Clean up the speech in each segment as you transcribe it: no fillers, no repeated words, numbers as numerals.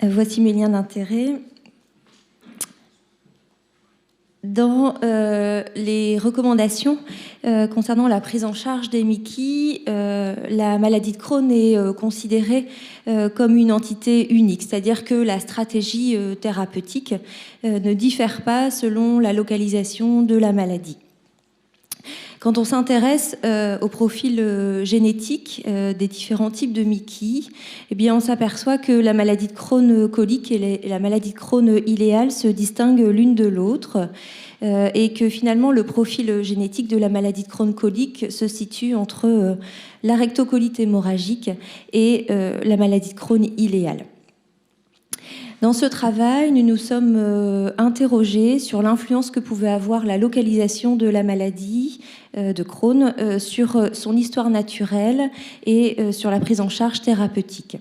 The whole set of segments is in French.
Voici mes liens d'intérêt. Dans les recommandations concernant la prise en charge des MICI, la maladie de Crohn est considérée comme une entité unique, c'est-à-dire que la stratégie thérapeutique ne diffère pas selon la localisation de la maladie. Quand on s'intéresse au profil génétique des différents types de MICI, eh bien on s'aperçoit que la maladie de Crohn colique et la maladie de Crohn iléale se distinguent l'une de l'autre et que finalement le profil génétique de la maladie de Crohn colique se situe entre la rectocolite hémorragique et la maladie de Crohn iléale. Dans ce travail, nous nous sommes interrogés sur l'influence que pouvait avoir la localisation de la maladie de Crohn sur son histoire naturelle et sur la prise en charge thérapeutique.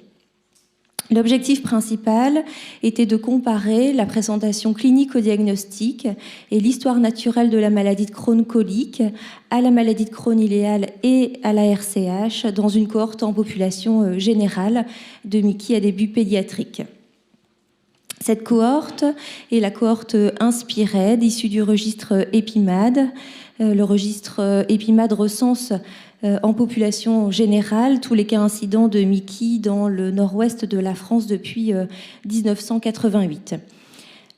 L'objectif principal était de comparer la présentation clinique au diagnostic et l'histoire naturelle de la maladie de Crohn colique à la maladie de Crohn iléale et à la RCH dans une cohorte en population générale de MICI à début pédiatrique. Cette cohorte est la cohorte INSPIRED, issue du registre EPIMAD. Le registre EPIMAD recense en population générale tous les cas incidents de MICI dans le nord-ouest de la France depuis 1988.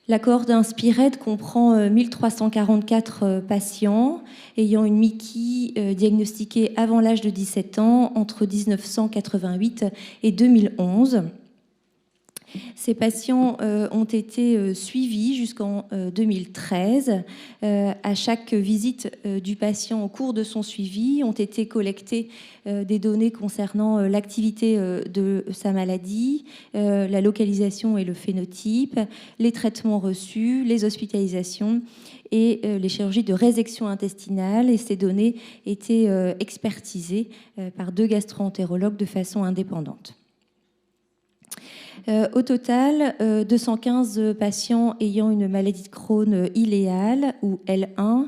La cohorte INSPIRED comprend 1344 patients ayant une MICI diagnostiquée avant l'âge de 17 ans entre 1988 et 2011. Ces patients ont été suivis jusqu'en 2013. À chaque visite du patient au cours de son suivi, ont été collectées des données concernant l'activité de sa maladie, la localisation et le phénotype, les traitements reçus, les hospitalisations et les chirurgies de résection intestinale. Et ces données étaient expertisées par 2 gastro-entérologues de façon indépendante. Au total, 215 patients ayant une maladie de Crohn iléale ou L1,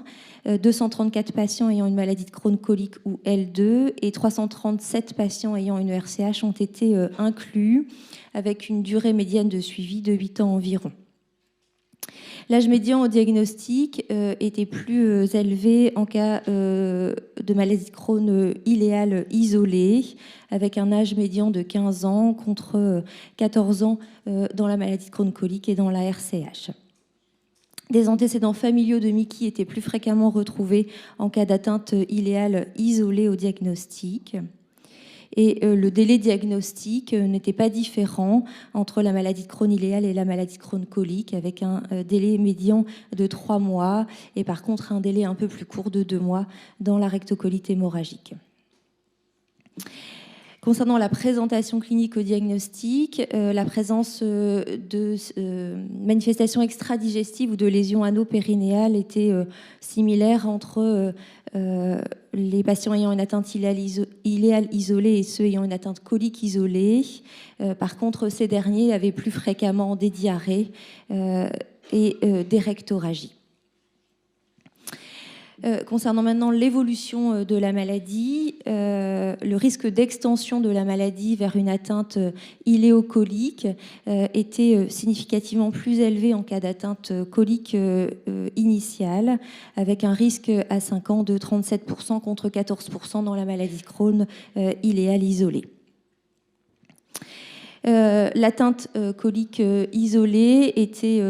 234 patients ayant une maladie de Crohn colique ou L2 et 337 patients ayant une RCH ont été inclus avec une durée médiane de suivi de 8 ans environ. L'âge médian au diagnostic était plus élevé en cas de maladie de Crohn iléale isolée, avec un âge médian de 15 ans contre 14 ans dans la maladie de Crohn colique et dans la RCH. Des antécédents familiaux de MICI étaient plus fréquemment retrouvés en cas d'atteinte iléale isolée au diagnostic. Et le délai diagnostique n'était pas différent entre la maladie de Crohn iléale et la maladie de Crohn colique, avec un délai médian de 3 mois et par contre un délai un peu plus court de 2 mois dans la rectocolite hémorragique. Concernant la présentation clinique au diagnostic, la présence de manifestations extradigestives ou de lésions anopérinéales était similaire entre les patients ayant une atteinte iléale isolée et ceux ayant une atteinte colique isolée. Par contre, ces derniers avaient plus fréquemment des diarrhées et des rectorragies. Concernant maintenant l'évolution de la maladie, le risque d'extension de la maladie vers une atteinte iléocolique était significativement plus élevé en cas d'atteinte colique initiale, avec un risque à 5 ans de 37% contre 14% dans la maladie de Crohn iléale isolée. L'atteinte colique isolée était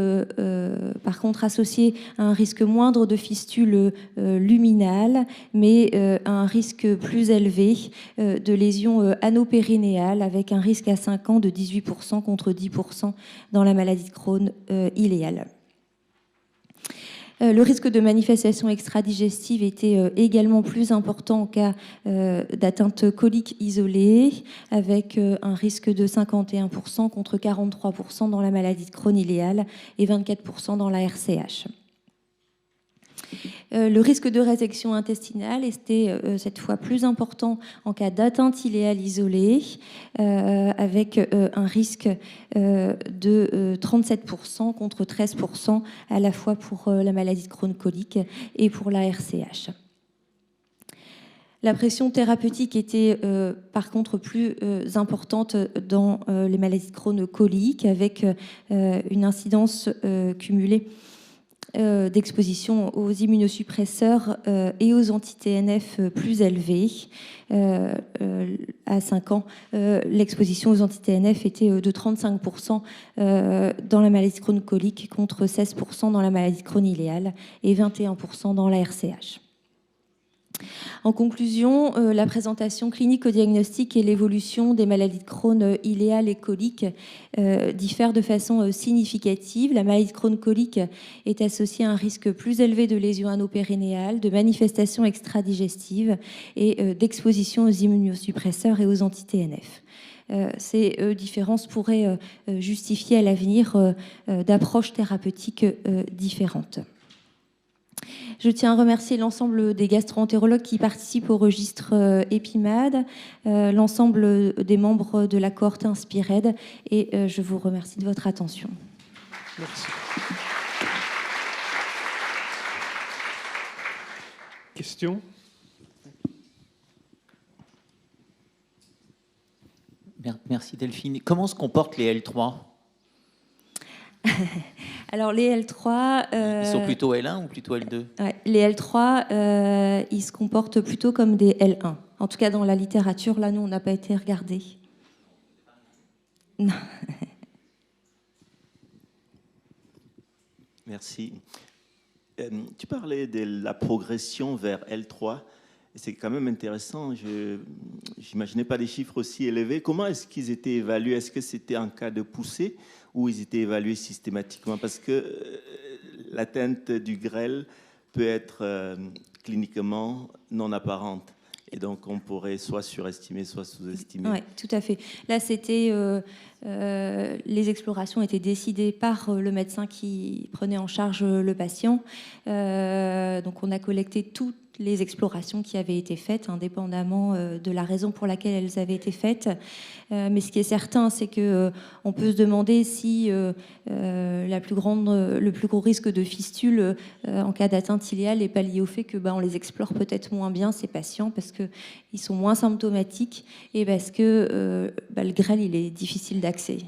par contre associée à un risque moindre de fistule luminale, mais à un risque plus élevé de lésions anopérinéales, avec un risque à 5 ans de 18% contre 10% dans la maladie de Crohn iléale. Le risque de manifestation extradigestive était également plus important en cas d'atteinte colique isolée, avec un risque de 51% contre 43% dans la maladie de Crohn iléale et 24% dans la RCH. Le risque de résection intestinale était cette fois plus important en cas d'atteinte iléale isolée, avec un risque de 37% contre 13% à la fois pour la maladie de Crohn colique et pour la RCH. La pression thérapeutique était par contre plus importante dans les maladies de Crohn coliques, avec une incidence cumulée d'exposition aux immunosuppresseurs et aux anti-TNF plus élevés. À 5 ans, l'exposition aux anti-TNF était de 35% dans la maladie de Crohn colique contre 16% dans la maladie de Crohn iléale et 21% dans la RCH. En conclusion, la présentation clinico-diagnostique et l'évolution des maladies de Crohn iléale et colique diffèrent de façon significative. La maladie de Crohn colique est associée à un risque plus élevé de lésions anopérinéales, de manifestations extradigestives et d'exposition aux immunosuppresseurs et aux anti-TNF. Ces différences pourraient justifier à l'avenir d'approches thérapeutiques différentes. Je tiens à remercier l'ensemble des gastro-entérologues qui participent au registre EPIMAD, l'ensemble des membres de la cohorte Inspired, et je vous remercie de votre attention. Merci. Question ? Merci Delphine. Comment se comportent les L3 ? Alors les L3... Ils sont plutôt L1 ou plutôt L2 ? Ouais, les L3, ils se comportent plutôt comme des L1. En tout cas, dans la littérature, là, nous, on n'a pas été regardés. Non. Merci. Tu parlais de la progression vers L3. C'est quand même intéressant. Je n'imaginais pas des chiffres aussi élevés. Comment est-ce qu'ils étaient évalués ? Est-ce que c'était en cas de poussée ou ils étaient évalués systématiquement ? Parce que l'atteinte du grêle peut être cliniquement non apparente. Et donc, on pourrait soit surestimer, soit sous-estimer. Oui, tout à fait. Là, c'était... les explorations étaient décidées par le médecin qui prenait en charge le patient. Donc, on a collecté toutes les explorations qui avaient été faites, indépendamment de la raison pour laquelle elles avaient été faites. Mais ce qui est certain, c'est qu'on peut se demander si le plus gros risque de fistule en cas d'atteinte iléale n'est pas lié au fait que on les explore peut-être moins bien, ces patients, parce qu'ils sont moins symptomatiques et parce que le grêle, il est difficile d'accès.